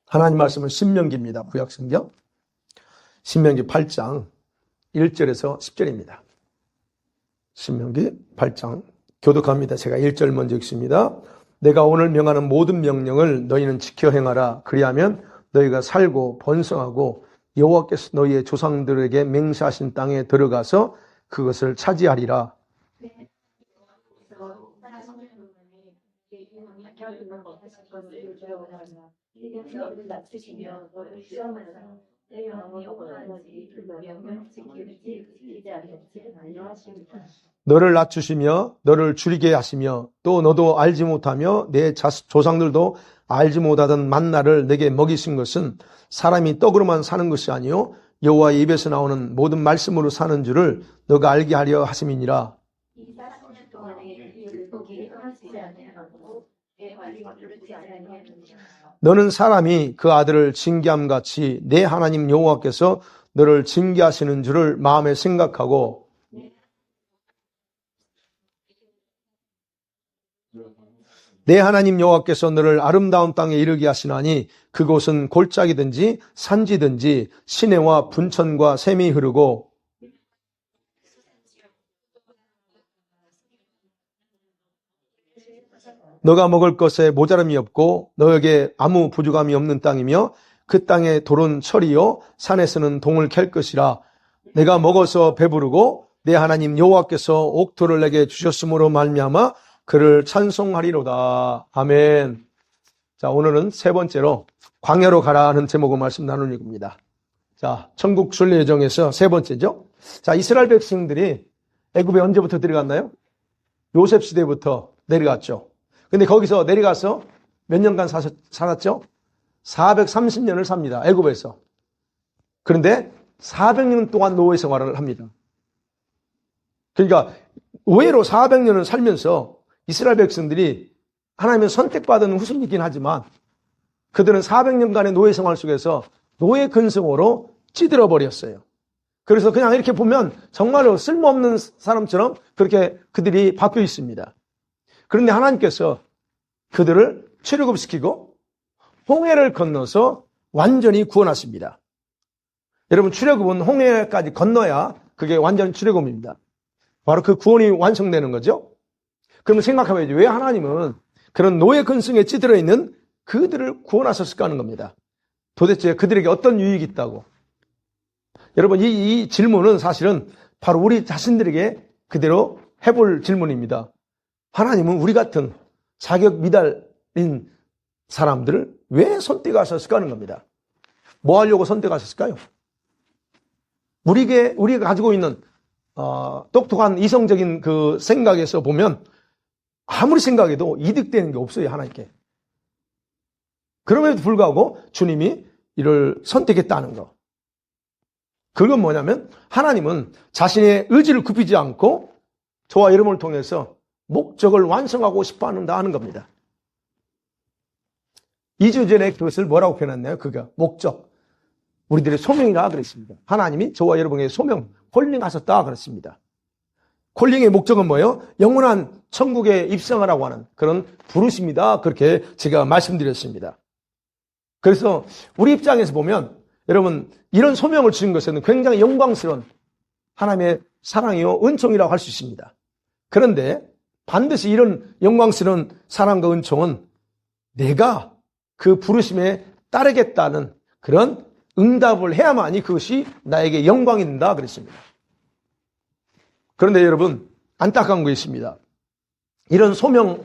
하나님 말씀은 신명기입니다. 구약성경 신명기 8장 1절에서 10절입니다. 신명기 8장 교독합니다. 제가 1절 먼저 읽습니다. 내가 오늘 명하는 모든 명령을 너희는 지켜 행하라. 그리하면 너희가 살고 번성하고 여호와께서 너희의 조상들에게 맹세하신 땅에 들어가서 그것을 차지하리라. 너를 낮추시며 너를 줄이게 하시며 또 너도 알지 못하며 내 조상들도 알지 못하던 만나를 내게 먹이신 것은 사람이 떡으로만 사는 것이 아니요 여호와의 입에서 나오는 모든 말씀으로 사는 줄을 너가 알게 하려 하심이니라. 너는 사람이 그 아들을 징계함같이 내 하나님 여호와께서 너를 징계하시는 줄을 마음에 생각하고 내 하나님 여호와께서 너를 아름다운 땅에 이르게 하시나니 그곳은 골짜기든지 산지든지 시내와 분천과 샘이 흐르고 너가 먹을 것에 모자람이 없고 너에게 아무 부족함이 없는 땅이며 그 땅의 돌은 철이요 산에서는 동을 캘 것이라. 내가 먹어서 배부르고 내 하나님 여호와께서 옥토를 내게 주셨으므로 말미암아 그를 찬송하리로다. 아멘. 자, 오늘은 세 번째로 광야로 가라 하는 제목의 말씀 나누는 겁니다. 자, 천국 순례 여정에서 세 번째죠. 자, 이스라엘 백성들이 애굽에 언제부터 들어갔나요? 요셉 시대부터 내려갔죠. 근데 거기서 내려가서 몇 년간 살았죠? 430년을 삽니다. 애굽에서. 그런데 400년 동안 노예 생활을 합니다. 그러니까 의외로 400년을 살면서 이스라엘 백성들이 하나님의 선택받은 후손이긴 하지만 그들은 400년간의 노예 생활 속에서 노예 근성으로 찌들어 버렸어요. 그래서 그냥 이렇게 보면 정말로 쓸모없는 사람처럼 그렇게 그들이 바뀌어 있습니다. 그런데 하나님께서 그들을 출애굽시키고 홍해를 건너서 완전히 구원하십니다. 여러분, 출애굽은 홍해까지 건너야 그게 완전 출애굽입니다. 바로 그 구원이 완성되는 거죠. 그러면 생각해봐야죠. 왜 하나님은 그런 노예 근성에 찌들어 있는 그들을 구원하셨을까 하는 겁니다. 도대체 그들에게 어떤 유익이 있다고? 여러분, 이 질문은 사실은 바로 우리 자신들에게 그대로 해볼 질문입니다. 하나님은 우리 같은 자격 미달인 사람들을 왜 선택하셨을까 하는 겁니다. 뭐 하려고 선택하셨을까요? 우리가 가지고 있는 똑똑한 이성적인 그 생각에서 보면 아무리 생각해도 이득되는 게 없어요, 하나님께. 그럼에도 불구하고 주님이 이를 선택했다는 거. 그건 뭐냐면 하나님은 자신의 의지를 굽히지 않고 저와 여러분을 통해서 목적을 완성하고 싶어 한다 하는 겁니다. 2주 전에 그것을 뭐라고 표현했나요? 그가 목적. 우리들의 소명이라 그랬습니다. 하나님이 저와 여러분의 소명, 콜링하셨다 그랬습니다. 콜링의 목적은 뭐예요? 영원한 천국에 입성하라고 하는 그런 부르심이다. 그렇게 제가 말씀드렸습니다. 그래서 우리 입장에서 보면 여러분 이런 소명을 주신 것은 굉장히 영광스러운 하나님의 사랑이요 은총이라고 할 수 있습니다. 그런데 반드시 이런 영광스러운 사랑과 은총은 내가 그 부르심에 따르겠다는 그런 응답을 해야만이 그것이 나에게 영광이 된다 그랬습니다. 그런데 여러분 안타까운 거 있습니다. 이런 소명에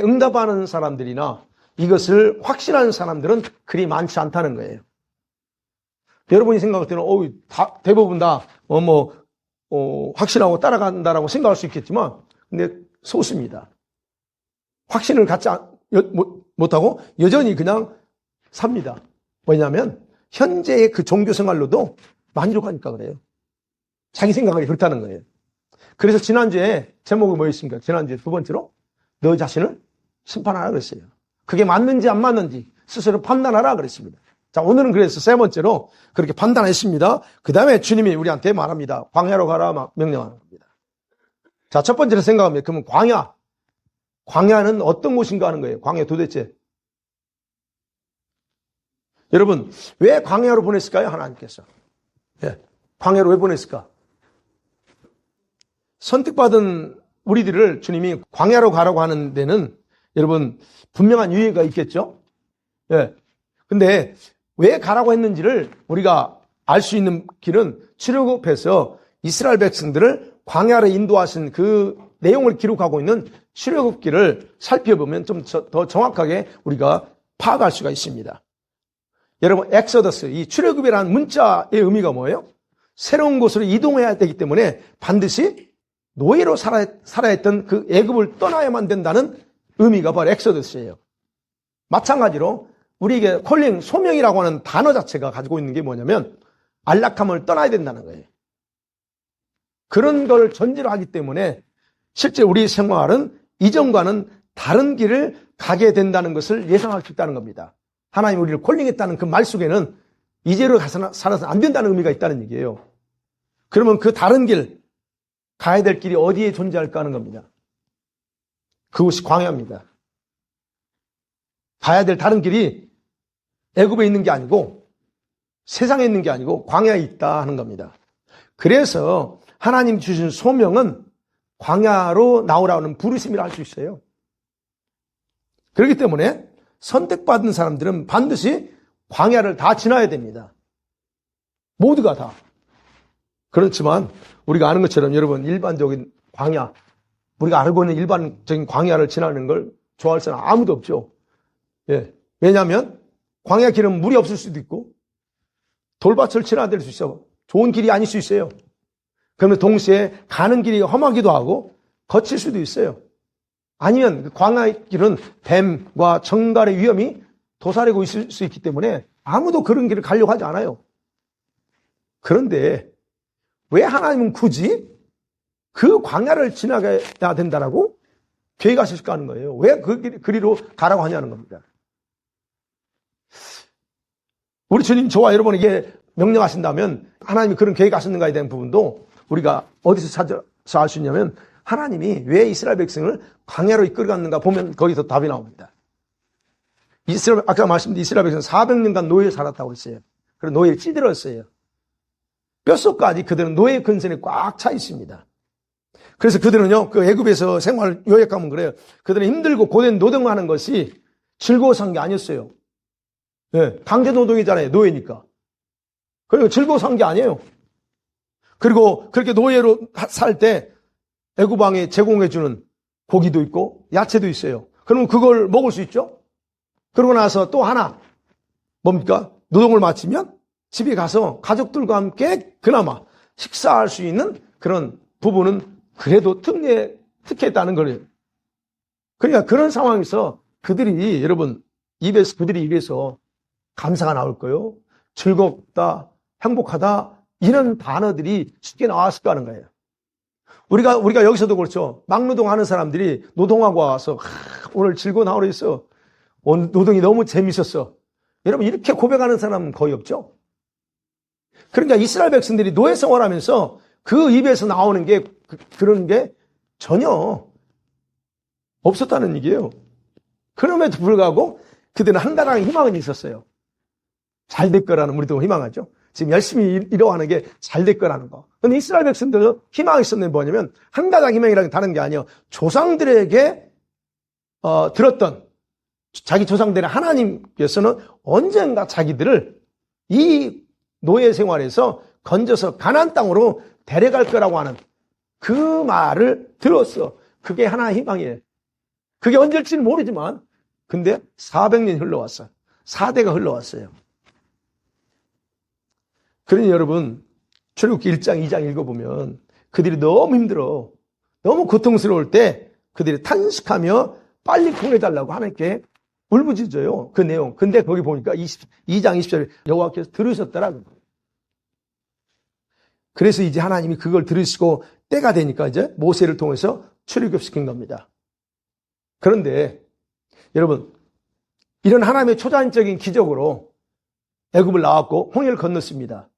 응답하는 사람들이나 이것을 확신하는 사람들은 그리 많지 않다는 거예요. 여러분이 생각할 때는 대부분 다 확신하고 따라간다라고 생각할 수 있겠지만 근데 소수입니다. 확신을 갖지 못하고 여전히 그냥 삽니다. 왜냐하면 현재의 그 종교 생활로도 만족하니까 그래요. 자기 생각이 그렇다는 거예요. 그래서 지난주에 제목이 뭐였습니까? 지난주에 두 번째로 너 자신을 심판하라 그랬어요. 그게 맞는지 안 맞는지 스스로 판단하라 그랬습니다. 자, 오늘은 그래서 세 번째로 그렇게 판단했습니다. 그 다음에 주님이 우리한테 말합니다. 광야로 가라 명령하는 겁니다. 자, 첫 번째로 생각합니다. 그러면 광야는 어떤 곳인가 하는 거예요. 광야 도대체 여러분, 왜 광야로 보냈을까요? 하나님께서. 예, 광야로 왜 보냈을까? 선택받은 우리들을 주님이 광야로 가라고 하는 데는 여러분 분명한 이유가 있겠죠? 예. 근데 왜 가라고 했는지를 우리가 알 수 있는 길은 출애굽에서 이스라엘 백성들을 광야로 인도하신 그 내용을 기록하고 있는 출애굽기를 살펴보면 좀 더 정확하게 우리가 파악할 수가 있습니다. 여러분, 엑소더스, 이 출애굽이라는 문자의 의미가 뭐예요? 새로운 곳으로 이동해야 되기 때문에 반드시 노예로 살아야 했던 그 애굽을 떠나야만 된다는 의미가 바로 엑소더스예요. 마찬가지로 우리에게 콜링, 소명이라고 하는 단어 자체가 가지고 있는 게 뭐냐면 안락함을 떠나야 된다는 거예요. 그런 걸 전제로 하기 때문에 실제 우리 생활은 이전과는 다른 길을 가게 된다는 것을 예상할 수 있다는 겁니다. 하나님 우리를 콜링했다는 그 말 속에는 이제로 살아서 안 된다는 의미가 있다는 얘기예요. 그러면 그 다른 길, 가야 될 길이 어디에 존재할까 하는 겁니다. 그것이 광야입니다. 가야 될 다른 길이 애굽에 있는 게 아니고 세상에 있는 게 아니고 광야에 있다 하는 겁니다. 그래서 하나님 주신 소명은 광야로 나오라는 부르심이라 할 수 있어요. 그렇기 때문에 선택받은 사람들은 반드시 광야를 다 지나야 됩니다. 모두가 다. 그렇지만 우리가 아는 것처럼 여러분 일반적인 광야, 우리가 알고 있는 일반적인 광야를 지나는 걸 좋아할 사람 아무도 없죠. 예. 왜냐하면 광야 길은 물이 없을 수도 있고 돌밭을 지나야 될 수 있어. 좋은 길이 아닐 수 있어요. 그러면 동시에 가는 길이 험하기도 하고 거칠 수도 있어요. 아니면 그 광야 길은 뱀과 정갈의 위험이 도사리고 있을 수 있기 때문에 아무도 그런 길을 가려고 하지 않아요. 그런데 왜 하나님은 굳이 그 광야를 지나가야 된다라고 계획하실까 하는 거예요. 왜 그 길로 가라고 하냐는 겁니다. 우리 주님 저와 여러분에게 명령하신다면 하나님이 그런 계획하셨는가에 대한 부분도 우리가 어디서 찾아서 알 수 있냐면 하나님이 왜 이스라엘 백성을 광야로 이끌어갔는가 보면 거기서 답이 나옵니다. 아까 말씀드린 이스라엘 백성은 400년간 노예에 살았다고 했어요. 그래서 노예를 찌들었어요. 뼛속까지 그들은 노예 근성에 꽉 차 있습니다. 그래서 그들은요, 그 애굽에서 생활 요약하면 그래요. 그들은 힘들고 고된 노동하는 것이 즐거워서 한 게 아니었어요. 네, 강제 노동이잖아요. 노예니까. 그리고 즐거워서 한 게 아니에요. 그리고 그렇게 노예로 살 때 애굽 왕이 제공해주는 고기도 있고 야채도 있어요. 그러면 그걸 먹을 수 있죠? 그러고 나서 또 하나 뭡니까? 노동을 마치면 집에 가서 가족들과 함께 그나마 식사할 수 있는 그런 부분은 그래도 특혜했다는 거예요. 그러니까 그런 상황에서 그들이 여러분 그들이 입에서 감사가 나올 거예요. 즐겁다, 행복하다 이런 단어들이 쉽게 나왔을 거라는 거예요. 우리가 여기서도 그렇죠. 막노동하는 사람들이 노동하고 와서 오늘 즐거운 하루 있어. 오늘 노동이 너무 재밌었어. 여러분 이렇게 고백하는 사람은 거의 없죠. 그러니까 이스라엘 백성들이 노예 생활하면서 그 입에서 나오는 게 그런 게 전혀 없었다는 얘기예요. 그럼에도 불구하고 그들은 한 가닥의 희망은 있었어요. 잘 될 거라는 우리도 희망하죠. 지금 열심히 일하는 게 잘 될 거라는 거. 근데 이스라엘 백성들도 희망이 있었는데 뭐냐면 한 가닥 희망이라는 게 다른 게 아니에요. 조상들에게 들었던 자기 조상들의 하나님께서는 언젠가 자기들을 이 노예 생활에서 건져서 가나안 땅으로 데려갈 거라고 하는 그 말을 들었어. 그게 하나의 희망이에요. 그게 언제일지는 모르지만 근데 400년이 흘러왔어. 4대가 흘러왔어요. 그러니 여러분 출애굽기 1장 2장 읽어보면 그들이 너무 힘들어. 너무 고통스러울 때 그들이 탄식하며 빨리 구해달라고 하나님께 울부짖어요. 그 내용. 근데 거기 보니까 2장 20절에 여호와께서 들으셨더라고요. 그래서 이제 하나님이 그걸 들으시고 때가 되니까 이제 모세를 통해서 출애굽시킨 겁니다. 그런데 여러분 이런 하나님의 초자연적인 기적으로 애굽을 나왔고 홍해를 건넜습니다.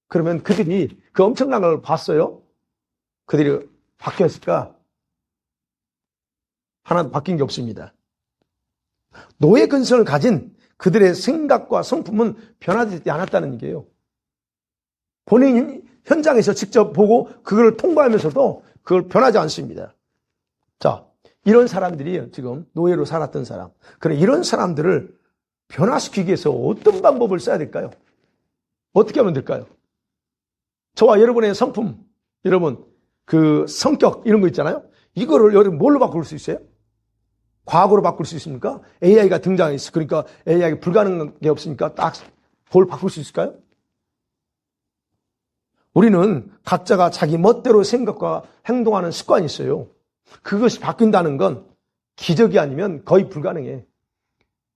그러면 그들이 그 엄청난 걸 봤어요? 그들이 바뀌었을까? 하나도 바뀐 게 없습니다. 노예 근성을 가진 그들의 생각과 성품은 변화되지 않았다는 얘기예요. 본인이 현장에서 직접 보고 그걸 통과하면서도 그걸 변하지 않습니다. 자, 이런 사람들이 지금 노예로 살았던 사람. 그래, 이런 사람들을 변화시키기 위해서 어떤 방법을 써야 될까요? 어떻게 하면 될까요? 저와 여러분의 성품, 여러분, 그 성격, 이런 거 있잖아요? 이거를 여러분 뭘로 바꿀 수 있어요? 과거로 바꿀 수 있습니까? AI가 등장했어. 그러니까 AI가 불가능한 게 없으니까 딱 그걸 바꿀 수 있을까요? 우리는 각자가 자기 멋대로 생각과 행동하는 습관이 있어요. 그것이 바뀐다는 건 기적이 아니면 거의 불가능해.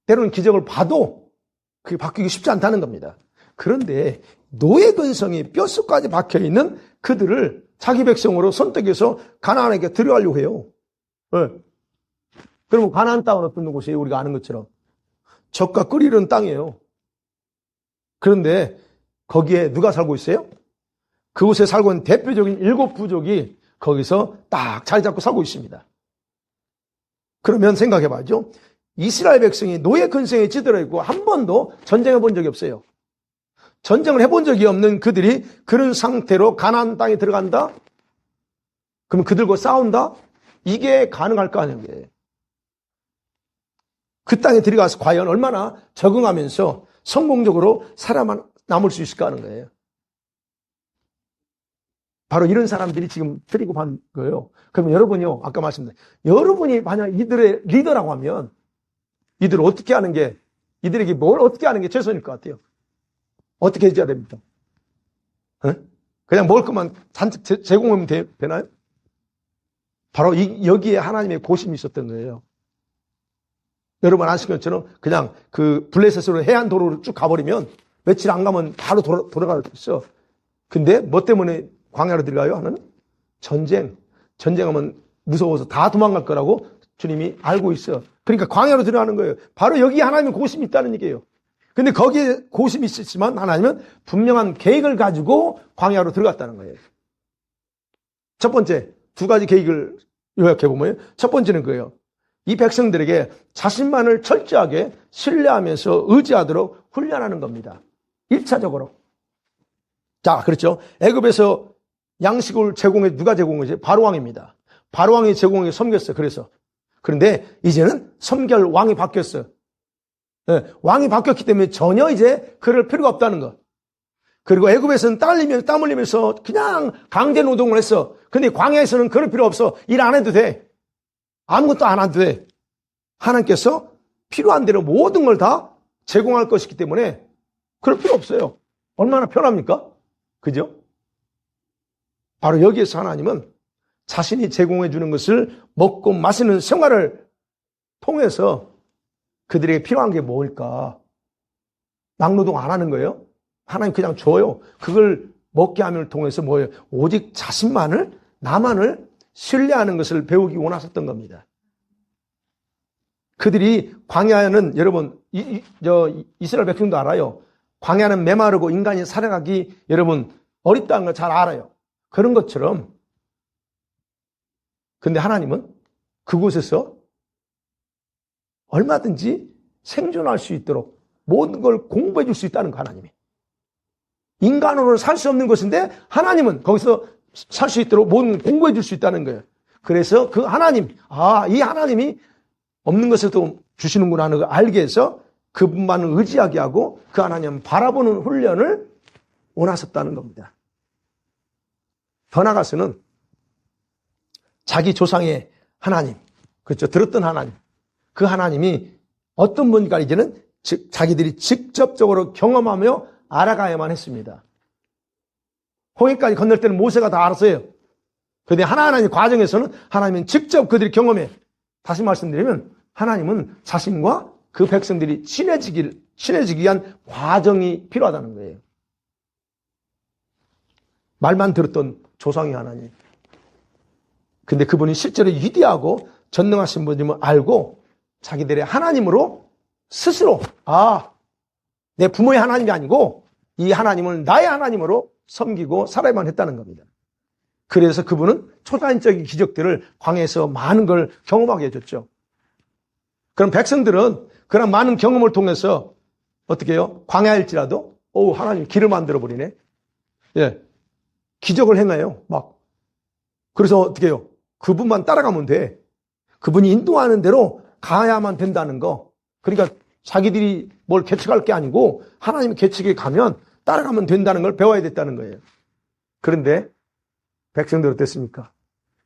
때로는 기적을 봐도 그게 바뀌기 쉽지 않다는 겁니다. 그런데 노예 근성이 뼛속까지 박혀있는 그들을 자기 백성으로 선택해서 가나안에게 들어가려고 해요. 네. 그러면 가나안 땅은 어떤 곳이에요? 우리가 아는 것처럼 젖과 꿀이 흐르는 땅이에요. 그런데 거기에 누가 살고 있어요? 그곳에 살고 있는 대표적인 7 부족이 거기서 딱 자리 잡고 살고 있습니다. 그러면 생각해봐죠. 이스라엘 백성이 노예 근성에 찌들어 있고 한 번도 전쟁해 본 적이 없어요. 전쟁을 해본 적이 없는 그들이 그런 상태로 가나안 땅에 들어간다? 그럼 그들과 싸운다? 이게 가능할까 하는 거예요. 그 땅에 들어가서 과연 얼마나 적응하면서 성공적으로 살아남을 수 있을까 하는 거예요. 바로 이런 사람들이 지금 트리고 한 거예요. 그러면 여러분이요, 아까 말씀드린 여러분이 만약 이들의 리더라고 하면 이들을 어떻게 하는 게, 이들에게 뭘 어떻게 하는 게 최선일 것 같아요? 어떻게 해줘야 됩니까? 그냥 먹을 것만 잔뜩 제공하면 되나요? 바로 여기에 하나님의 고심이 있었던 거예요. 여러분 아시는 것처럼 그냥 그 블레셋으로 해안 도로를 쭉 가버리면 며칠 안 가면 바로 돌아갈 수 있어. 근데 뭐 때문에 광야로 들어가요? 하는 전쟁하면 무서워서 다 도망갈 거라고 주님이 알고 있어. 그러니까 광야로 들어가는 거예요. 바로 여기 하나님의 고심이 있다는 얘기예요. 근데 거기에 고심이 있었지만 하나님은 분명한 계획을 가지고 광야로 들어갔다는 거예요. 첫 번째, 2가지 계획을 요약해보면 첫 번째는 그예요. 이 백성들에게 자신만을 철저하게 신뢰하면서 의지하도록 훈련하는 겁니다. 1차적으로. 자, 그렇죠. 애굽에서 양식을 누가 제공했지? 바로왕입니다. 바로왕이 제공해 섬겼어요. 그런데 이제는 섬길 왕이 바뀌었어요. 네, 왕이 바뀌었기 때문에 전혀 이제 그럴 필요가 없다는 것. 그리고 애굽에서는 땀 흘리면서 그냥 강제 노동을 했어. 근데 광야에서는 그럴 필요 없어. 일 안 해도 돼. 아무것도 안 해도 돼. 하나님께서 필요한 대로 모든 걸 다 제공할 것이기 때문에 그럴 필요 없어요. 얼마나 편합니까? 그죠? 바로 여기에서 하나님은 자신이 제공해 주는 것을 먹고 마시는 생활을 통해서 그들에게 필요한 게 뭘까? 막노동 안 하는 거예요? 하나님 그냥 줘요. 그걸 먹게 함을 통해서 뭐예요? 오직 나만을 신뢰하는 것을 배우기 원하셨던 겁니다. 그들이 광야는 여러분 이스라엘 백성도 알아요. 광야는 메마르고 인간이 살아가기 여러분 어렵다는 걸 잘 알아요. 그런 것처럼 근데 하나님은 그곳에서 얼마든지 생존할 수 있도록 모든 걸 공부해 줄 수 있다는 거 하나님이. 인간으로는 살 수 없는 것인데 하나님은 거기서 살 수 있도록 모든 걸 공부해 줄 수 있다는 거예요. 그래서 그 하나님, 이 하나님이 없는 것에도 주시는구나 하는 걸 알게 해서 그분만을 의지하게 하고 그 하나님 바라보는 훈련을 원하셨다는 겁니다. 더 나아가서는 자기 조상의 하나님, 그렇죠? 들었던 하나님, 그 하나님이 어떤 분인가 이제는 자기들이 직접적으로 경험하며 알아가야만 했습니다. 홍해까지 건널 때는 모세가 다 알았어요. 그런데 하나님의 과정에서는 하나님은 직접 그들이 경험해. 다시 말씀드리면 하나님은 자신과 그 백성들이 친해지기 위한 과정이 필요하다는 거예요. 말만 들었던 조상의 하나님. 근데 그분이 실제로 위대하고 전능하신 분임을 알고 자기들의 하나님으로 스스로 내 부모의 하나님이 아니고 이 하나님을 나의 하나님으로 섬기고 살아야만 했다는 겁니다. 그래서 그분은 초자연적인 기적들을 광야에서 많은 걸 경험하게 해줬죠. 그럼 백성들은 그런 많은 경험을 통해서 어떻게 해요? 광야일지라도 하나님 길을 만들어 버리네. 예. 기적을 행해요. 막. 그래서 어떻게 해요? 그분만 따라가면 돼. 그분이 인도하는 대로 가야만 된다는 거. 그러니까 자기들이 뭘 계측할 게 아니고 하나님 계측에 가면 따라가면 된다는 걸 배워야 됐다는 거예요. 그런데 백성들 어땠습니까?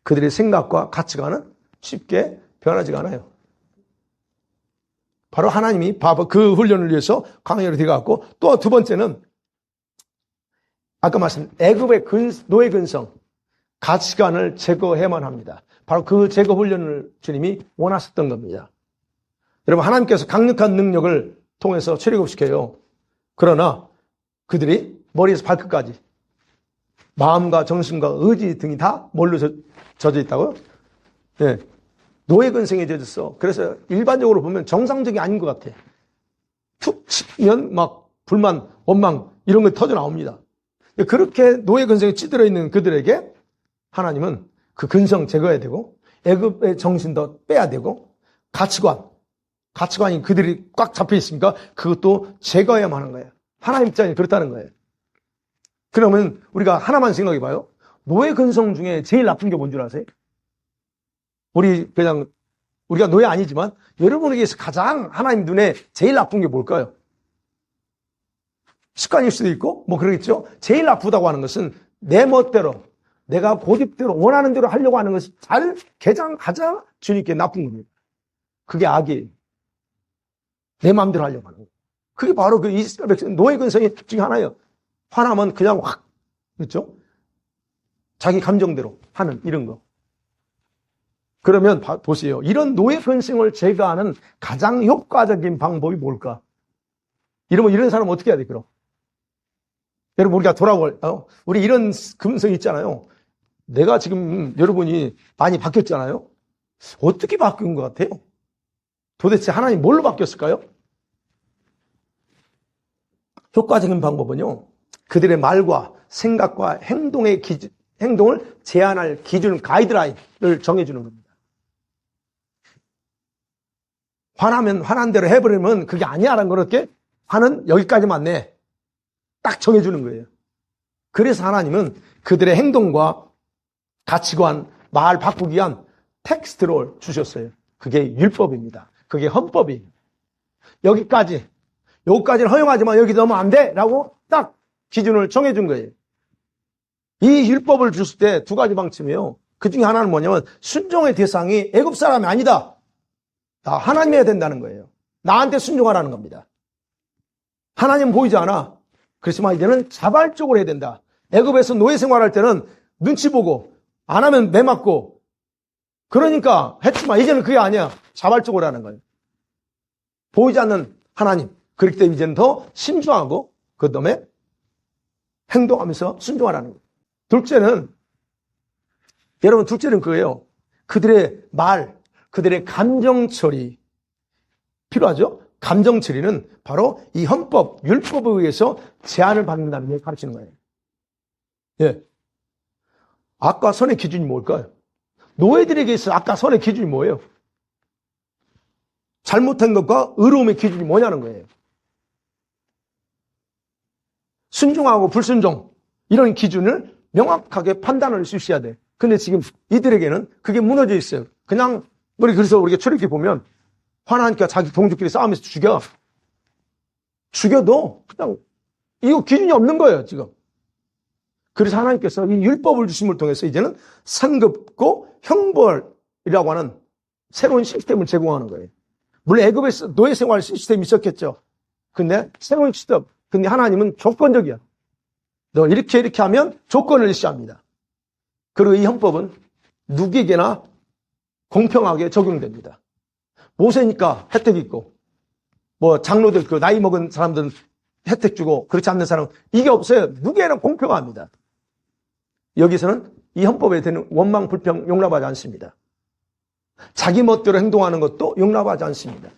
그들의 생각과 가치관은 쉽게 변하지가 않아요. 바로 하나님이 그 훈련을 위해서 광야로 들어갔고, 또 두 번째는 아까 말씀 애굽의 노예 근성, 가치관을 제거해야만 합니다. 바로 그 제거 훈련을 주님이 원하셨던 겁니다. 여러분, 하나님께서 강력한 능력을 통해서 출애굽시켜요. 그러나 그들이 머리에서 발끝까지 마음과 정신과 의지 등이 다 뭘로 젖어 있다고요? 네. 노예 근성에 젖었어. 그래서 일반적으로 보면 정상적이 아닌 것 같아. 툭 치면 막 불만, 원망 이런 거 터져 나옵니다. 그렇게 노예 근성에 찌들어 있는 그들에게 하나님은 그 근성 제거해야 되고, 애굽의 정신도 빼야 되고, 가치관이 그들이 꽉 잡혀 있으니까 그것도 제거해야만 하는 거예요. 하나님 입장이 그렇다는 거예요. 그러면 우리가 하나만 생각해 봐요. 노예 근성 중에 제일 나쁜 게 뭔 줄 아세요? 우리가 노예 아니지만 여러분에게서 가장 하나님 눈에 제일 나쁜 게 뭘까요? 습관일 수도 있고 뭐 그러겠죠. 제일 나쁘다고 하는 것은 내 멋대로, 내가 고집대로 원하는 대로 하려고 하는 것이 가장 주님께 나쁜 겁니다. 그게 악이에요. 내 마음대로 하려고 하는 거예요. 그게 바로 그 이스라엘 백성 노예 근성이 중에 하나예요. 화나면 그냥 확, 그렇죠? 자기 감정대로 하는 이런 거. 그러면 보세요. 이런 노예 근성을 제거하는 가장 효과적인 방법이 뭘까? 이런 사람 어떻게 해야 돼, 그럼? 여러분, 우리가 우리 이런 근성이 있잖아요. 내가 지금 여러분이 많이 바뀌었잖아요. 어떻게 바뀐 것 같아요? 도대체 하나님 뭘로 바뀌었을까요? 효과적인 방법은요, 그들의 말과 생각과 행동을 제한할 기준, 가이드라인을 정해주는 겁니다. 화나면 화난 대로 해버리면 그게 아니야라는 걸 이렇게 화는 여기까지만 내. 딱 정해주는 거예요. 그래서 하나님은 그들의 행동과 가치관, 말 바꾸기 위한 텍스트를 주셨어요. 그게 율법입니다. 그게 헌법이에요. 여기까지는 허용하지만 여기 넘으면 안 돼! 라고 딱 기준을 정해준 거예요. 이 율법을 줬을 때 두 가지 방침이에요. 그 중에 하나는 뭐냐면 순종의 대상이 애굽 사람이 아니다. 나 하나님이어야 된다는 거예요. 나한테 순종하라는 겁니다. 하나님 보이지 않아. 그렇지만 이제는 자발적으로 해야 된다. 애굽에서 노예 생활할 때는 눈치 보고 안 하면 매 맞고 그러니까 했지만 이제는 그게 아니야. 자발적으로 하는 거예요. 보이지 않는 하나님. 그렇기 때문에 이제는 더 신중하고 그다음에 행동하면서 순종하라는 거예요. 둘째는 그거예요. 그들의 말, 그들의 감정 처리 필요하죠? 감정 처리는 바로 이 헌법, 율법에 의해서 제한을 받는다는 걸 가르치는 거예요. 예. 악과 선의 기준이 뭘까요? 노예들에게 있어 악과 선의 기준이 뭐예요? 잘못한 것과 의로움의 기준이 뭐냐는 거예요. 순종하고 불순종 이런 기준을 명확하게 판단을 할 수 있어야 돼. 근데 지금 이들에게는 그게 무너져 있어요. 그냥 그래서 우리가 출애굽기 보면 화나니까 자기 동족끼리 싸우면서 죽여도 그냥 이거 기준이 없는 거예요, 지금. 그래서 하나님께서 이 율법을 주심을 통해서 이제는 상급고 형벌이라고 하는 새로운 시스템을 제공하는 거예요. 물론 애굽에서 노예 생활 시스템이 있었겠죠. 근데 새로운 시스템. 근데 하나님은 조건적이야. 너 이렇게 하면 조건을 일시합니다. 그리고 이 헌법은 누구에게나 공평하게 적용됩니다. 모세니까 혜택이 있고, 장로들, 나이 먹은 사람들은 혜택 주고, 그렇지 않는 사람은 이게 없어요. 누구에게나 공평합니다. 여기서는 이 헌법에 대한 원망, 불평 용납하지 않습니다. 자기 멋대로 행동하는 것도 용납하지 않습니다.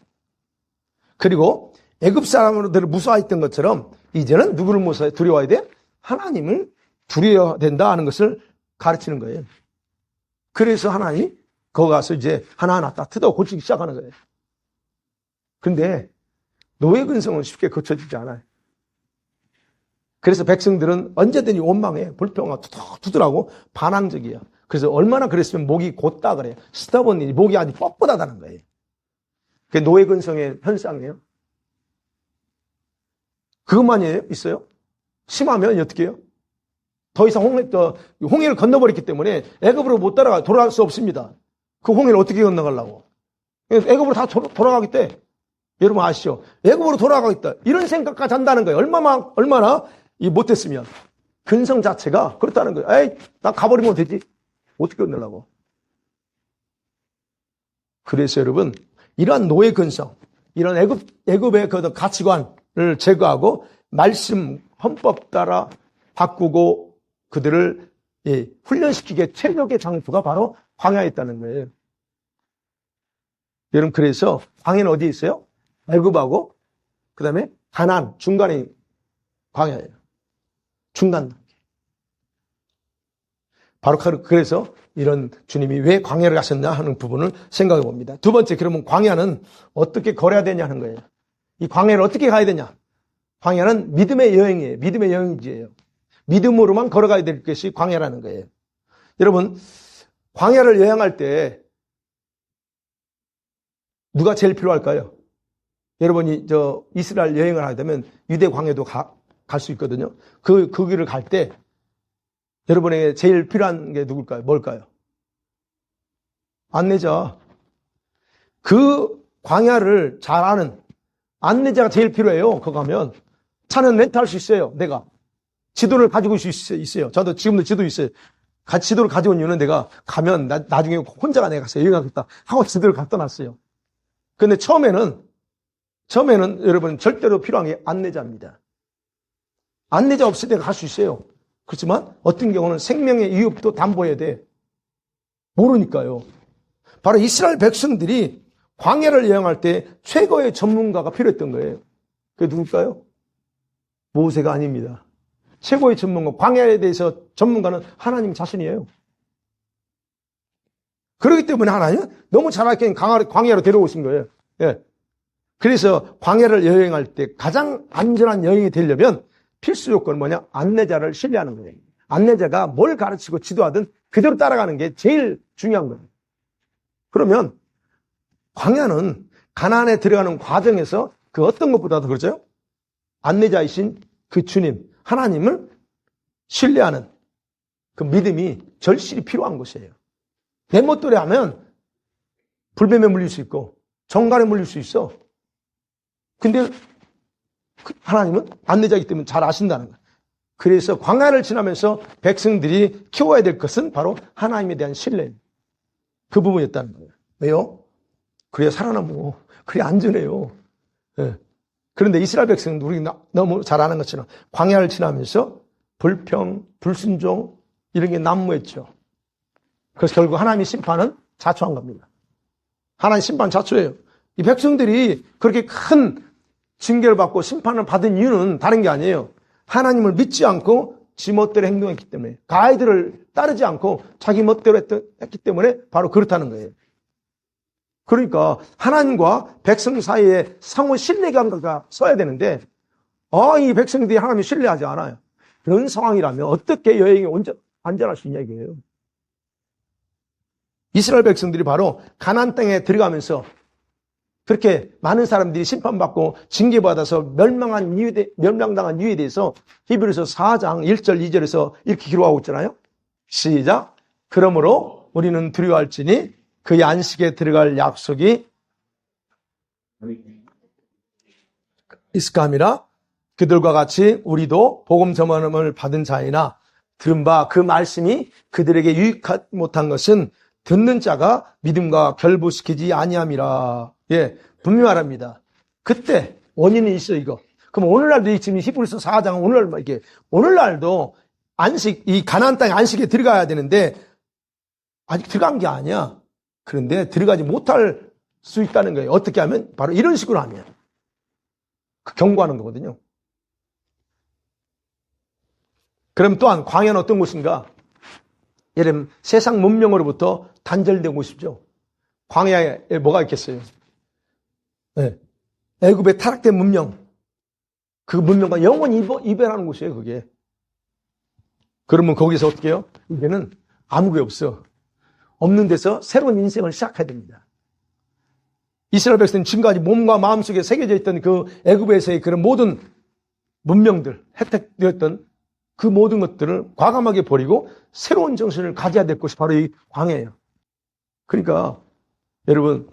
그리고 애굽 사람들을 무서워했던 것처럼 이제는 누구를 두려워해야 돼? 하나님을 두려워야 된다 하는 것을 가르치는 거예요. 그래서 하나님이 거기 가서 이제 하나하나 딱 뜯어 고치기 시작하는 거예요. 근데 노예 근성은 쉽게 고쳐지지 않아요. 그래서 백성들은 언제든지 원망해. 불평하고 두들하고 반항적이야. 그래서 얼마나 그랬으면 목이 곧다 그래요. 스터번이 목이 아주 뻣뻣하다는 거예요. 그게 노예 근성의 현상이에요. 그것만이에요? 있어요? 심하면 어떻게 해요? 더 이상 홍해를 건너버렸기 때문에 애굽으로 못 돌아갈 수 없습니다. 그 홍해를 어떻게 건너가려고? 애굽으로 다 돌아가겠대. 여러분 아시죠? 애굽으로 돌아가겠다. 이런 생각까지 한다는 거예요. 얼마나 못했으면. 근성 자체가 그렇다는 거예요. 에이, 나 가버리면 되지. 어떻게 건너려고? 그래서 여러분, 이러한 노예 근성, 이런 애굽의 그 가치관을 제거하고 말씀, 헌법 따라 바꾸고 그들을 훈련시키기에 최적의 장소가 바로 광야에 있다는 거예요. 여러분, 그래서 광야는 어디에 있어요? 애굽하고 그 다음에 가나안 중간에 광야예요. 중간 단계. 바로 그래서 이런 주님이 왜 광야를 가셨나 하는 부분을 생각해 봅니다. 두 번째, 그러면 광야는 어떻게 걸어야 되냐 하는 거예요. 이 광야를 어떻게 가야 되냐? 광야는 믿음의 여행이에요. 믿음의 여행지예요. 믿음으로만 걸어가야 될 것이 광야라는 거예요. 여러분, 광야를 여행할 때 누가 제일 필요할까요? 여러분이 이스라엘 여행을 하게 되면 유대 광야도 갈 수 있거든요. 그 길을 갈 때 여러분에게 제일 필요한 게 누굴까요? 뭘까요? 안내자. 그 광야를 잘 아는 안내자가 제일 필요해요. 거기 가면 차는 렌트할 수 있어요. 내가 지도를 가지고 있어요. 저도 지금도 지도 있어요. 지도를 가져온 이유는 내가 가면 나중에 혼자가 내가 가서 여행하겠다 하고 지도를 갖다 놨어요. 근데 처음에는 여러분 절대로 필요한 게 안내자입니다. 안내자 없이 내가 갈 수 있어요. 그렇지만 어떤 경우는 생명의 위협도 담보해야 돼. 모르니까요. 바로 이스라엘 백성들이 광야를 여행할 때 최고의 전문가가 필요했던 거예요. 그게 누굴까요? 모세가 아닙니다. 최고의 전문가, 광야에 대해서 전문가는 하나님 자신이에요. 그렇기 때문에 하나님은 너무 잘 알기엔 광야로 데려오신 거예요. 예. 그래서 광야를 여행할 때 가장 안전한 여행이 되려면 필수 요건은 뭐냐? 안내자를 신뢰하는 거예요. 안내자가 뭘 가르치고 지도하든 그대로 따라가는 게 제일 중요한 거예요. 그러면 광야는 가나안에 들어가는 과정에서 그 어떤 것보다도 그렇죠? 안내자이신 그 주님, 하나님을 신뢰하는 그 믿음이 절실히 필요한 것이에요. 내 멋대로 하면 불뱀에 물릴 수 있고 정갈에 물릴 수 있어. 근데 하나님은 안내자이기 때문에 잘 아신다는 거예요. 그래서 광야를 지나면서 백성들이 키워야 될 것은 바로 하나님에 대한 신뢰. 그 부분이었다는 거예요. 왜요? 그래야 살아남고 그래야 안전해요. 네. 그런데 이스라엘 백성도 우리 너무 잘 아는 것처럼 광야를 지나면서 불평, 불순종 이런 게 난무했죠. 그래서 결국 하나님의 심판은 자초한 겁니다. 하나님 심판 자초예요. 이 백성들이 그렇게 큰 징계를 받고 심판을 받은 이유는 다른 게 아니에요. 하나님을 믿지 않고 지 멋대로 행동했기 때문에, 가이드를 따르지 않고 자기 멋대로 했기 때문에 바로 그렇다는 거예요. 그러니까 하나님과 백성 사이에 상호 신뢰관계가 써야 되는데 이 백성들이 하나님을 신뢰하지 않아요. 그런 상황이라면 어떻게 여행이 안전할 수 있냐 이거예요. 이스라엘 백성들이 바로 가나안 땅에 들어가면서 그렇게 많은 사람들이 심판받고 징계받아서 멸망당한 이유에 대해서 히브리서 4장 1절 2절에서 이렇게 기록하고 있잖아요. 시작. 그러므로 우리는 두려워할지니 그의 안식에 들어갈 약속이 있을까 함이라. 그들과 같이 우리도 복음 전함을 받은 자이나 들은 바 그 말씀이 그들에게 유익하지 못한 것은 듣는 자가 믿음과 결부시키지 아니함이라. 예, 분명히 말합니다. 그때 원인이 있어 이거. 그럼 오늘날도 지금 히브리서 4장은 오늘날도 이 가나안 땅에 안식에 들어가야 되는데 아직 들어간 게 아니야. 그런데 들어가지 못할 수 있다는 거예요. 어떻게 하면? 바로 이런 식으로 하면. 경고하는 거거든요. 그럼 또한 광야는 어떤 곳인가? 예를 들면 세상 문명으로부터 단절된 곳이죠. 광야에 뭐가 있겠어요? 네. 애굽의 타락된 문명, 그 문명과 영원히 이별하는 곳이에요, 그게. 그러면 거기서 어떻게 해요? 이제는 아무 게 없어. 없는 데서 새로운 인생을 시작해야 됩니다. 이스라엘 백성은 지금까지 몸과 마음속에 새겨져 있던 그 애굽에서의 그런 모든 문명들, 혜택되었던 그 모든 것들을 과감하게 버리고 새로운 정신을 가져야 될 것이 바로 이 광야예요. 그러니까 여러분,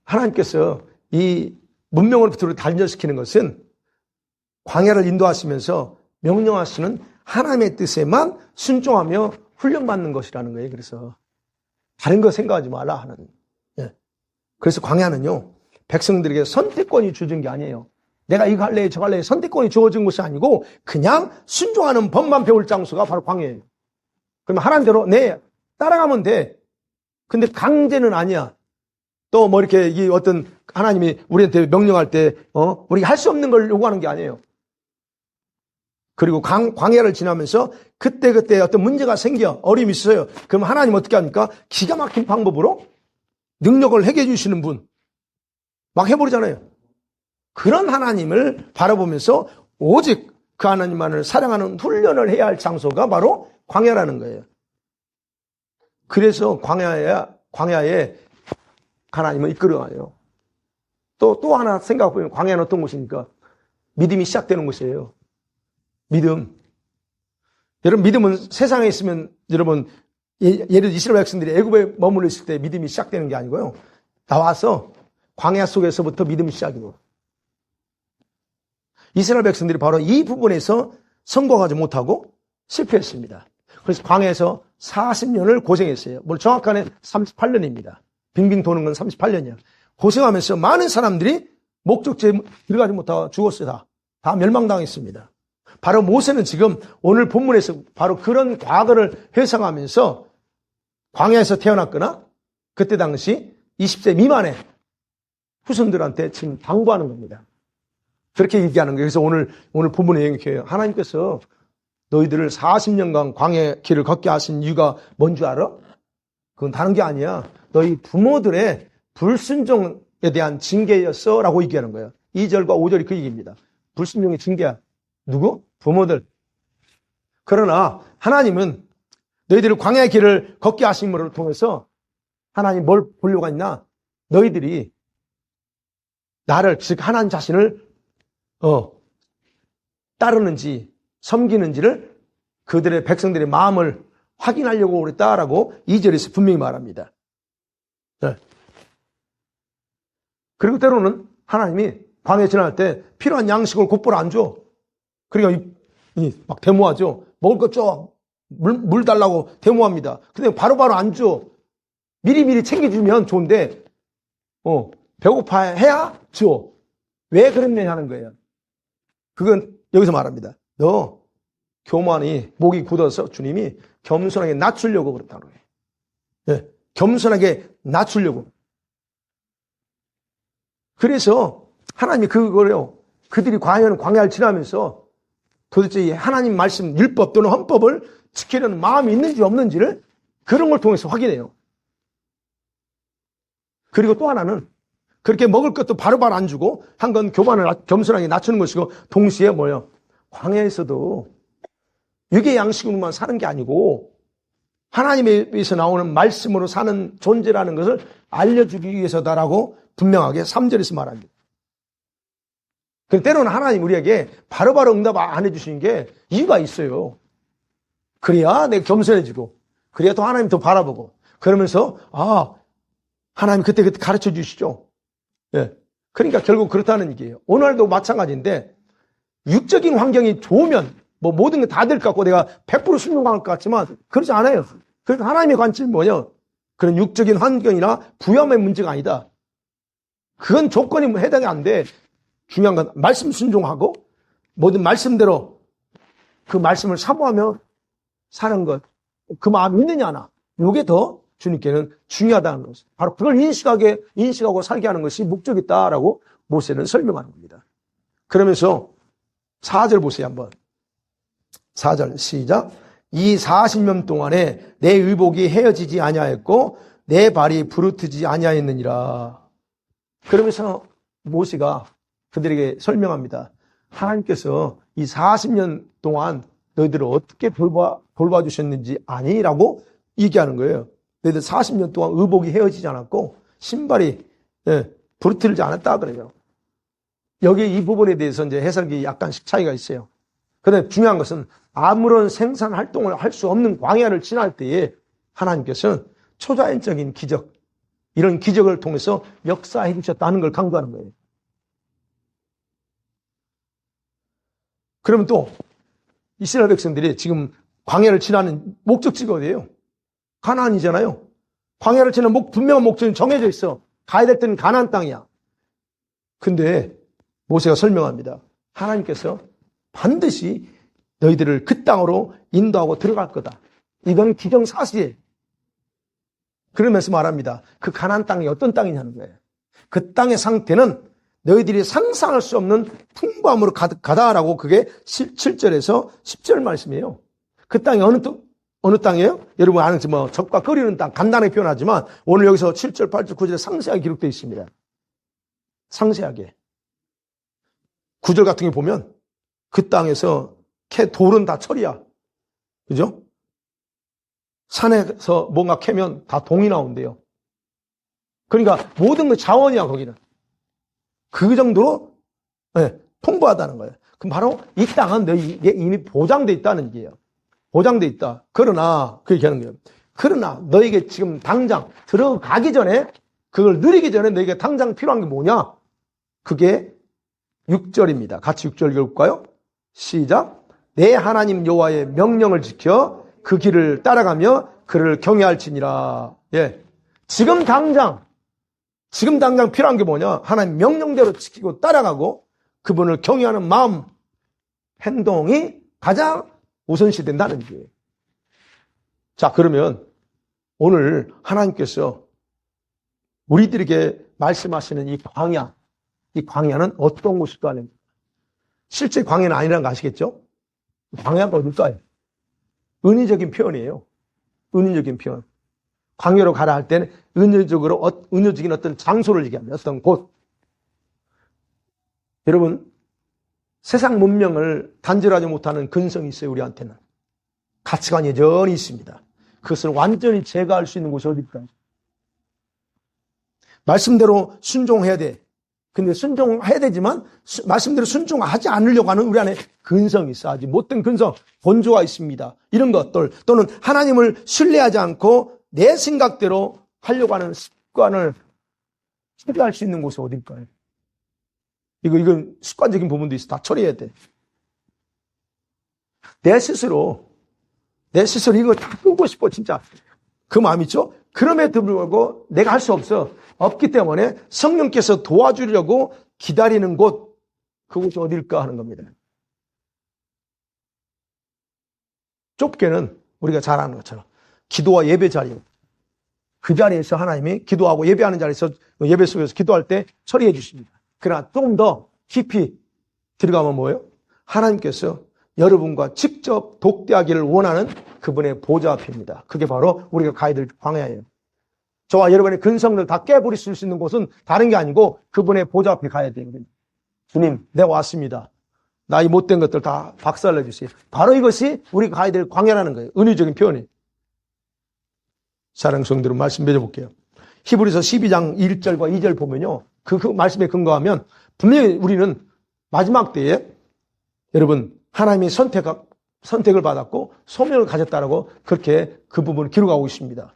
하나님께서 이 문명으로부터 단절시키는 것은 광야를 인도하시면서 명령하시는 하나님의 뜻에만 순종하며 훈련받는 것이라는 거예요. 그래서 다른 거 생각하지 말라 하는. 예. 그래서 광야는요, 백성들에게 선택권이 주어진 게 아니에요. 내가 이거 할래, 저거 할래, 선택권이 주어진 것이 아니고 그냥 순종하는 법만 배울 장소가 바로 광야예요. 그러면 하나님대로 따라가면 돼. 근데 강제는 아니야. 또 뭐 이렇게 이 어떤 하나님이 우리한테 명령할 때 우리가 할 수 없는 걸 요구하는 게 아니에요. 그리고 광야를 지나면서 그때그때 어떤 문제가 생겨 어려움이 있어요. 그럼 하나님 어떻게 합니까? 기가 막힌 방법으로 능력을 해결해 주시는 분 막 해버리잖아요. 그런 하나님을 바라보면서 오직 그 하나님만을 사랑하는 훈련을 해야 할 장소가 바로 광야라는 거예요. 그래서 광야에 하나님은 이끌어가요. 또 하나 생각해보면 광야는 어떤 곳입니까? 믿음이 시작되는 곳이에요. 믿음. 여러분, 믿음은 세상에 있으면, 여러분, 예를 들어 이스라엘 백성들이 애굽에 머물러 있을 때 믿음이 시작되는 게 아니고요. 나와서 광야 속에서부터 믿음이 시작이고. 이스라엘 백성들이 바로 이 부분에서 성공하지 못하고 실패했습니다. 그래서 광야에서 40년을 고생했어요. 뭘 정확하게 38년입니다. 빙빙 도는 건 38년이야. 고생하면서 많은 사람들이 목적지에 들어가지 못하고 죽었어요. 다 멸망당했습니다. 바로 모세는 지금 오늘 본문에서 바로 그런 과거를 회상하면서 광야에서 태어났거나 그때 당시 20세 미만의 후손들한테 지금 당부하는 겁니다. 그렇게 얘기하는 거예요. 그래서 오늘 본문에 얘기해요. 하나님께서 너희들을 40년간 광야의 길을 걷게 하신 이유가 뭔 줄 알아? 그건 다른 게 아니야. 너희 부모들의 불순종에 대한 징계였어 라고 얘기하는 거예요. 2절과 5절이 그 얘기입니다. 불순종의 징계야. 누구? 부모들. 그러나 하나님은 너희들을 광야의 길을 걷게 하심을 통해서 하나님 뭘 보려고 했나? 너희들이 나를, 즉 하나님 자신을 따르는지 섬기는지를 그들의 백성들의 마음을 확인하려고 그랬다라고 2절에서 분명히 말합니다. 네. 그리고 때로는 하나님이 광야에 지나갈 때 필요한 양식을 곧바로 안 줘. 그러니까 막 데모하죠. 먹을 것 줘. 물 달라고 데모합니다. 근데 바로바로 안 줘. 미리미리 챙겨주면 좋은데 배고파해야 줘. 왜 그랬냐 하는 거예요. 그건 여기서 말합니다. 너 교만이 목이 굳어서 주님이 겸손하게 낮추려고 그랬다는 거예요. 네, 겸손하게 낮추려고. 그래서 하나님이 그거요. 그들이 과연 광야를 지나면서 도대체 이 하나님 말씀, 율법 또는 헌법을 지키려는 마음이 있는지 없는지를 그런 걸 통해서 확인해요. 그리고 또 하나는 그렇게 먹을 것도 바로바로 안 주고 한 건 교만을 겸손하게 낮추는 것이고 동시에 뭐예요? 광야에서도 육의 양식으로만 사는 게 아니고 하나님에서 나오는 말씀으로 사는 존재라는 것을 알려주기 위해서다라고 분명하게 3절에서 말합니다. 때로는 하나님 우리에게 바로바로 응답 안 해주시는 게 이유가 있어요. 그래야 내가 겸손해지고 그래야 또 하나님 더 바라보고 그러면서 하나님 그때 가르쳐 주시죠. 예. 그러니까 결국 그렇다는 얘기예요. 오늘도 마찬가지인데 육적인 환경이 좋으면 뭐 모든 게 다 될 것 같고 내가 100% 순종할 것 같지만 그렇지 않아요. 그래서 하나님의 관점이 뭐냐? 그런 육적인 환경이나 부여함의 문제가 아니다. 그건 조건이 해당이 안 돼. 중요한 건 말씀 순종하고 모든 말씀대로 그 말씀을 사모하며 사는 것. 그 마음이 있느냐나. 이게 더 주님께는 중요하다는 것을. 바로 그걸 인식하고 살게 하는 것이 목적이다라고 모세는 설명하는 겁니다. 그러면서 4절 보세요 한번. 4절 시작. 이 40년 동안에 내 의복이 헤어지지 아니하였고 내 발이 부르트지 아니하였느니라. 그러면서 모세가 그들에게 설명합니다. 하나님께서 이 40년 동안 너희들을 어떻게 돌봐주셨는지 아니? 라고 얘기하는 거예요. 너희들 40년 동안 의복이 헤어지지 않았고 신발이 부르트르지 않았다 그래요. 여기 이 부분에 대해서 이제 해석이 약간씩 차이가 있어요. 그런데 중요한 것은 아무런 생산 활동을 할 수 없는 광야를 지날 때에 하나님께서는 초자연적인 기적, 이런 기적을 통해서 역사해 주셨다는 걸 강조하는 거예요. 그러면 또 이스라엘 백성들이 지금 광야를 지나는 목적지가 어디예요? 가나안이잖아요. 광야를 지나는 분명한 목적이 정해져 있어. 가야 될 때는 가나안 땅이야. 근데 모세가 설명합니다. 하나님께서 반드시 너희들을 그 땅으로 인도하고 들어갈 거다. 이건 기정사실이에요. 그러면서 말합니다. 그 가나안 땅이 어떤 땅이냐는 거예요. 그 땅의 상태는 너희들이 상상할 수 없는 풍부함으로 가득하다라고 그게 7절에서 10절 말씀이에요. 그 땅이 어느 땅이에요? 여러분 아는지 적과 끓이는 땅 간단하게 표현하지만 오늘 여기서 7절, 8절, 9절에 상세하게 기록되어 있습니다. 상세하게. 9절 같은 게 보면 그 땅에서 돌은 다 철이야. 그죠? 산에서 뭔가 캐면 다 동이 나온대요. 그러니까 모든 건 자원이야, 거기는. 그 정도로 풍부하다는 거예요. 그럼 바로 이 땅은 너희에게 이미 보장돼 있다는 얘기예요. 보장돼 있다. 그러나 그렇게 하는 거예요. 그러나 너에게 지금 당장 들어가기 전에 그걸 누리기 전에 너에게 당장 필요한 게 뭐냐? 그게 6절입니다. 같이 6절 읽어볼까요? 시작. 내 하나님 여호와의 명령을 지켜 그 길을 따라가며 그를 경외할지니라. 예. 지금 당장 필요한 게 뭐냐? 하나님 명령대로 지키고 따라가고 그분을 경외하는 마음, 행동이 가장 우선시 된다는 거예요. 자, 그러면 오늘 하나님께서 우리들에게 말씀하시는 이 광야는 어떤 곳일까 하는 거예요. 실제 광야는 아니라는 거 아시겠죠? 광야가 어딜까요? 은유적인 표현이에요. 은유적인 표현. 광야로 가라 할 때는 은유적인 어떤 장소를 얘기합니다. 어떤 곳. 여러분, 세상 문명을 단절하지 못하는 근성이 있어요, 우리한테는. 가치관이 여전히 있습니다. 그것을 완전히 제거할 수 있는 곳이 어딜까요? 말씀대로 순종해야 돼. 근데 순종해야 되지만 말씀대로 순종하지 않으려고 하는 우리 안에 근성이 있어. 아주 못된 근성, 본조가 있습니다. 이런 것들 또는 하나님을 신뢰하지 않고 내 생각대로 하려고 하는 습관을 처리할 수 있는 곳이 어딜까요? 이건 습관적인 부분도 있어. 다 처리해야 돼. 내 스스로 이거 다 끄고 싶어, 진짜. 그 마음 있죠? 그럼에도 불구하고 내가 할 수 없기 때문에 성령께서 도와주려고 기다리는 곳, 그곳이 어딜까 하는 겁니다. 좁게는 우리가 잘 아는 것처럼 기도와 예배 자리, 그 자리에서 하나님이 기도하고 예배하는 자리에서 예배 속에서 기도할 때 처리해 주십니다. 그러나 좀 더 깊이 들어가면 뭐예요? 하나님께서 여러분과 직접 독대하기를 원하는 그분의 보좌 앞입니다. 그게 바로 우리가 가야 될 광야예요. 저와 여러분의 근성을 다 깨버릴 수 있는 곳은 다른 게 아니고 그분의 보좌 앞에 가야 되거든요. 주님, 내가 왔습니다. 나 이 못된 것들 다 박살내 주세요. 바로 이것이 우리가 가야 될 광야라는 거예요. 은유적인 표현이. 사랑하는 성도들 말씀 맺어볼게요. 히브리서 12장 1절과 2절 보면요. 그 말씀에 근거하면 분명히 우리는 마지막 때에 여러분 하나님이 선택을 받았고 소명을 가졌다라고 그렇게 그 부분을 기록하고 있습니다.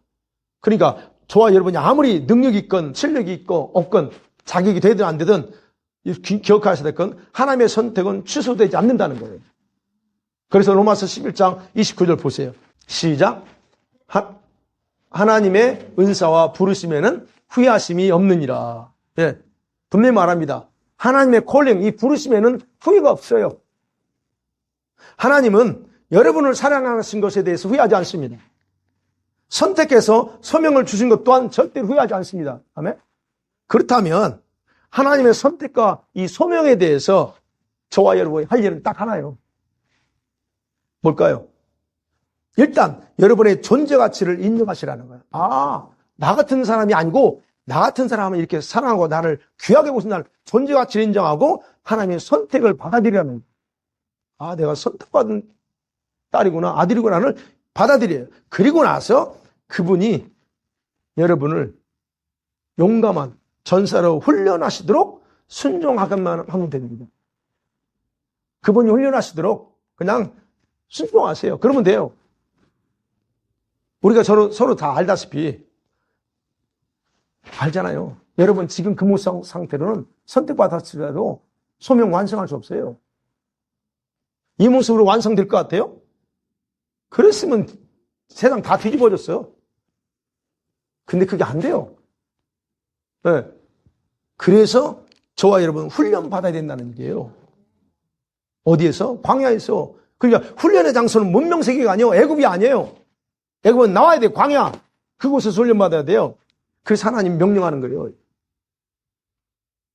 그러니까 저와 여러분이 아무리 능력이 있건 실력이 있고 없건 자격이 되든 안 되든 기억하셔야 될 건 하나님의 선택은 취소되지 않는다는 거예요. 그래서 로마서 11장 29절 보세요. 시작. 하나님의 은사와 부르심에는 후회하심이 없느니라. 예, 분명히 말합니다. 하나님의 콜링, 이 부르심에는 후회가 없어요. 하나님은 여러분을 사랑하신 것에 대해서 후회하지 않습니다. 선택해서 소명을 주신 것 또한 절대로 후회하지 않습니다. 아멘? 그렇다면 하나님의 선택과 이 소명에 대해서 저와 여러분이 할 일은 딱 하나요. 뭘까요? 일단 여러분의 존재 가치를 인정하시라는 거예요. 나 같은 사람이 아니고 나 같은 사람은 이렇게 사랑하고 나를 귀하게 보신 나를 존재가치 인정하고 하나님의 선택을 받아들이라는 거예요. 내가 선택받은 딸이구나 아들이구나를 받아들여요. 그리고 나서 그분이 여러분을 용감한 전사로 훈련하시도록 순종하기만 하면 됩니다. 그분이 훈련하시도록 그냥 순종하세요. 그러면 돼요. 우리가 서로 다 알다시피 알잖아요. 여러분 지금 그 상태로는 선택받았으라도 소명 완성할 수 없어요. 이 모습으로 완성될 것 같아요? 그랬으면 세상 다 뒤집어졌어요. 근데 그게 안 돼요. 네. 그래서 저와 여러분 훈련 받아야 된다는 얘기예요. 어디에서? 광야에서. 그러니까 훈련의 장소는 문명세계가 아니에요. 애굽이 아니에요. 애굽은 나와야 돼요. 광야. 그곳에서 훈련 받아야 돼요. 그래서 하나님 명령하는 거예요.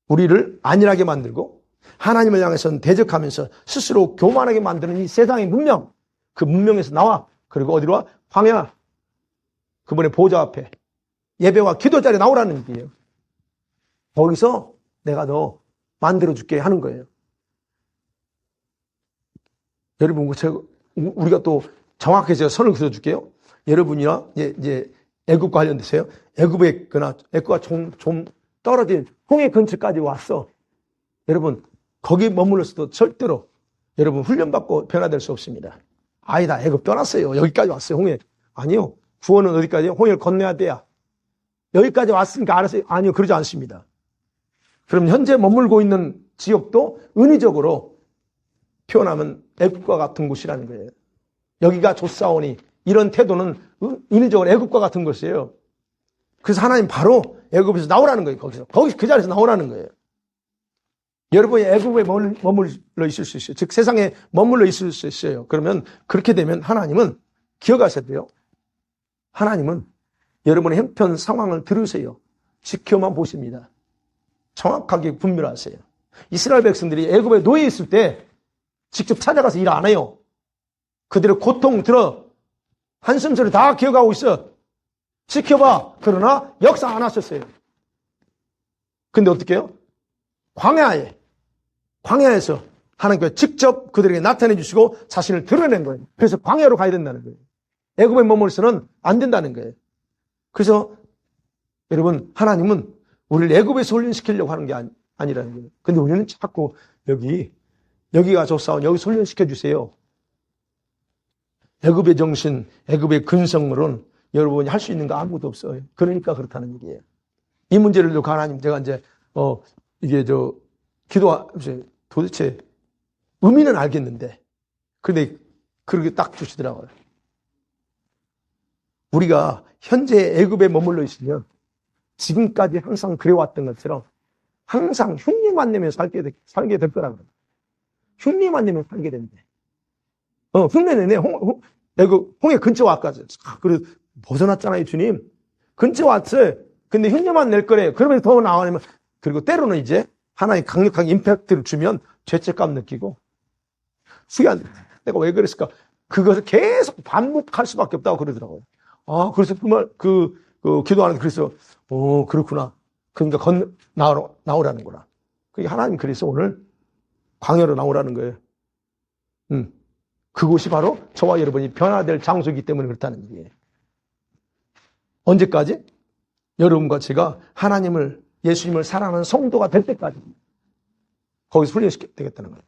우리를 안일하게 만들고 하나님을 향해서는 대적하면서 스스로 교만하게 만드는 이 세상의 문명, 그 문명에서 나와. 그리고 어디로 와? 광야. 그분의 보좌 앞에 예배와 기도 자리에 나오라는 얘기예요. 거기서 내가 너 만들어줄게 하는 거예요. 여러분, 우리가 또 정확하게 제가 선을 그려줄게요. 여러분이나 이제 애굽과 관련돼서요. 애굽과 좀 떨어진 홍해 근처까지 왔어. 여러분, 거기 머물렀어도 절대로 여러분 훈련받고 변화될 수 없습니다. 아니다, 애굽 떠났어요. 여기까지 왔어요, 홍해. 아니요. 구원은 어디까지요? 홍해를 건너야 돼야. 여기까지 왔으니까 알았어요. 아니요, 그러지 않습니다. 그럼 현재 머물고 있는 지역도 은의적으로 표현하면 애굽과 같은 곳이라는 거예요. 여기가 좋사오니 이런 태도는 인위적으로 애굽과 같은 것이에요. 그래서 하나님 바로 애굽에서 나오라는 거예요. 거기 그 자리에서 나오라는 거예요. 여러분이 애굽에 머물러 있을 수 있어요. 즉 세상에 머물러 있을 수 있어요. 그러면 그렇게 되면 하나님은 기억하셔야 돼요. 하나님은 여러분의 형편 상황을 들으세요. 지켜만 보십니다. 정확하게 분별하세요. 이스라엘 백성들이 애굽에 노예 있을 때 직접 찾아가서 일 안 해요. 그들의 고통 들어 한숨 소리 다 기억하고 있어. 지켜봐. 그러나 역사 안 하셨어요. 근데 어떻게 해요? 광야에서 하나님께서 직접 그들에게 나타내 주시고 자신을 드러낸 거예요. 그래서 광야로 가야 된다는 거예요. 애굽에 머물러서는 안 된다는 거예요. 그래서 여러분 하나님은 우리를 애굽에서 훈련시키려고 하는 게 아니라는 거예요. 근데 우리는 자꾸 여기가 좋사온 여기서 훈련시켜 주세요. 애굽의 정신, 애굽의 근성으로는 여러분이 할 수 있는 거 아무것도 없어요. 그러니까 그렇다는 얘기예요. 이 문제를 놓고 하나님 제가 이제 도대체 의미는 알겠는데 근데 그렇게 딱 주시더라고요. 우리가 현재 애굽에 머물러 있으면 지금까지 항상 그래왔던 것처럼 항상 흉내만 내면 살게 될 거라고. 흉내만 내면 살게 된대. 흉내 내네. 홍해 근처 왔까지. 그래 벗어났잖아요, 주님. 근처 왔어요. 근데 흉내만 낼 거래요. 그러면서 더 나오면 그리고 때로는 이제 하나의 강력한 임팩트를 주면 죄책감 느끼고 후회한다. 내가 왜 그랬을까? 그것을 계속 반복할 수밖에 없다고 그러더라고요. 그래서 기도하는데 그래서 그렇구나. 그러니까 나오라는구나. 그게 하나님 그래서 오늘 광야로 나오라는 거예요. 그곳이 바로 저와 여러분이 변화될 장소이기 때문에 그렇다는 얘기예요. 언제까지? 여러분과 제가 예수님을 사랑하는 성도가 될 때까지 거기서 훈련시켜야 되겠다는 거예요.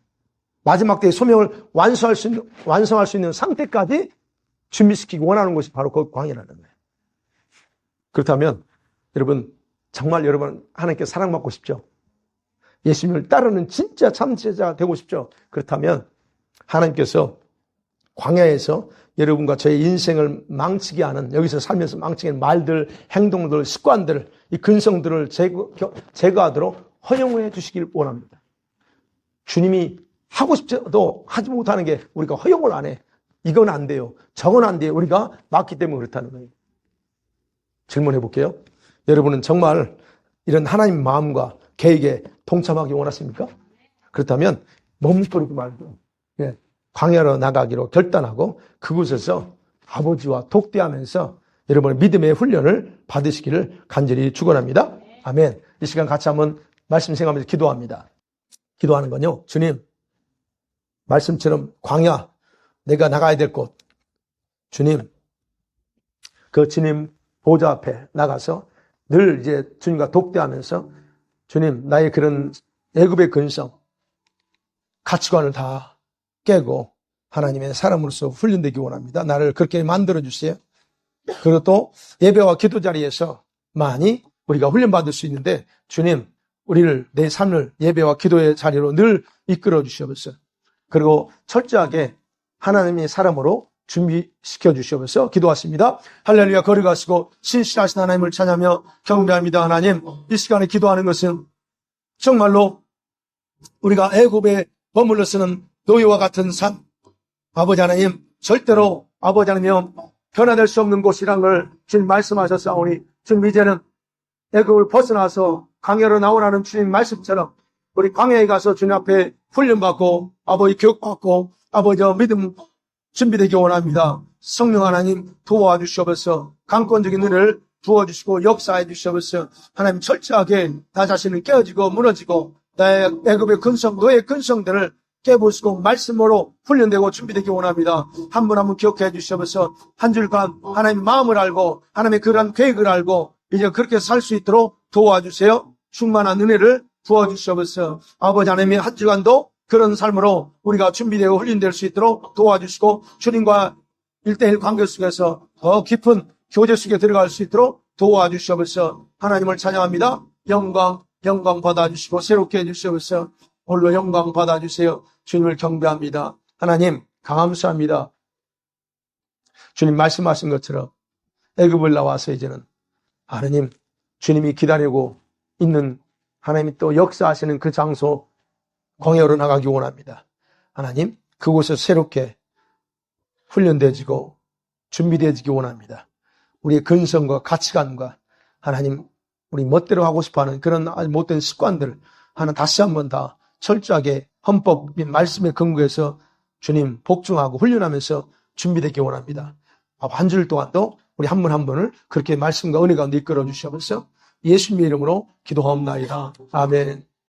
마지막 때의 소명을 완성할 수 있는 상태까지 준비시키고 원하는 것이 바로 그 광야라는 거예요. 그렇다면 여러분 정말 여러분 하나님께 사랑받고 싶죠? 예수님을 따르는 진짜 참제자가 되고 싶죠? 그렇다면 하나님께서 광야에서 여러분과 저의 인생을 망치게 하는 여기서 살면서 망치게 하는 말들, 행동들, 습관들, 이 근성들을 제거하도록 허용해 주시길 원합니다. 주님이 하고 싶어도 하지 못하는 게 우리가 허용을 안 해. 이건 안 돼요. 저건 안 돼요. 우리가 맞기 때문에 그렇다는 거예요. 질문해 볼게요. 여러분은 정말 이런 하나님 마음과 계획에 동참하기 원하십니까? 그렇다면 머뭇거리지 말고 광야로 나가기로 결단하고 그곳에서 아버지와 독대하면서 여러분의 믿음의 훈련을 받으시기를 간절히 축원합니다. 아멘. 이 시간 같이 한번 말씀 생각하면서 기도합니다. 기도하는 건요, 주님, 말씀처럼 광야, 내가 나가야 될 곳, 주님, 그 주님 보좌 앞에 나가서 늘 이제 주님과 독대하면서 주님, 나의 그런 애굽의 근성, 가치관을 다 깨고 하나님의 사람으로서 훈련되기 원합니다. 나를 그렇게 만들어주세요. 그리고 또 예배와 기도 자리에서 많이 우리가 훈련받을 수 있는데 주님, 우리를 내 삶을 예배와 기도의 자리로 늘 이끌어 주시옵소서. 그리고 철저하게 하나님의 사람으로 준비시켜 주시옵소서. 기도하십니다. 할렐루야. 거룩하시고 신실하신 하나님을 찬양하며 경배합니다. 하나님, 이 시간에 기도하는 것은 정말로 우리가 애굽에 머물러 쓰는 노예와 같은 삶, 아버지 하나님, 절대로 아버지 하나님 변화될 수 없는 곳이란 걸 주님 말씀하셨사오니 주님 이제는 애굽을 벗어나서 광야로 나오라는 주님 말씀처럼 우리 광야에 가서 주님 앞에 훈련받고 아버지 교육받고 아버지 믿음 준비되기 원합니다. 성령 하나님 도와주시옵소서. 강권적인 은혜를 부어주시고 역사해 주시옵소서. 하나님 철저하게 나 자신은 깨어지고 무너지고 나의 애굽의 근성, 너의 근성들을 깨부수고 말씀으로 훈련되고 준비되기 원합니다. 한 분 한 분 기억해 주시옵소서. 한 주간 하나님 마음을 알고 하나님의 그러한 계획을 알고 이제 그렇게 살 수 있도록 도와주세요. 충만한 은혜를 부어주시옵소서. 아버지 하나님의 한 주간도 그런 삶으로 우리가 준비되고 훈련될 수 있도록 도와주시고 주님과 1대1 관계 속에서 더 깊은 교제 속에 들어갈 수 있도록 도와주시옵소서. 하나님을 찬양합니다. 영광 받아주시고 새롭게 해주시옵소서. 홀로 영광 받아주세요. 주님을 경배합니다. 하나님 감사합니다. 주님 말씀하신 것처럼 애굽을 나와서 이제는 하나님 주님이 기다리고 있는 하나님이 또 역사하시는 그 장소 광야로 나가기 원합니다. 하나님 그곳에서 새롭게 훈련되어지고 준비되어지기 원합니다. 우리의 근성과 가치관과 하나님 우리 멋대로 하고 싶어하는 그런 못된 습관들을 하나 다시 한번 다 철저하게 헌법 및 말씀의 근거에서 주님 복종하고 훈련하면서 준비되기 원합니다. 한 주일 동안도 우리 한 분 한 분을 그렇게 말씀과 은혜 가운데 이끌어 주시옵소서. 예수님의 이름으로 기도하옵나이다. 아멘.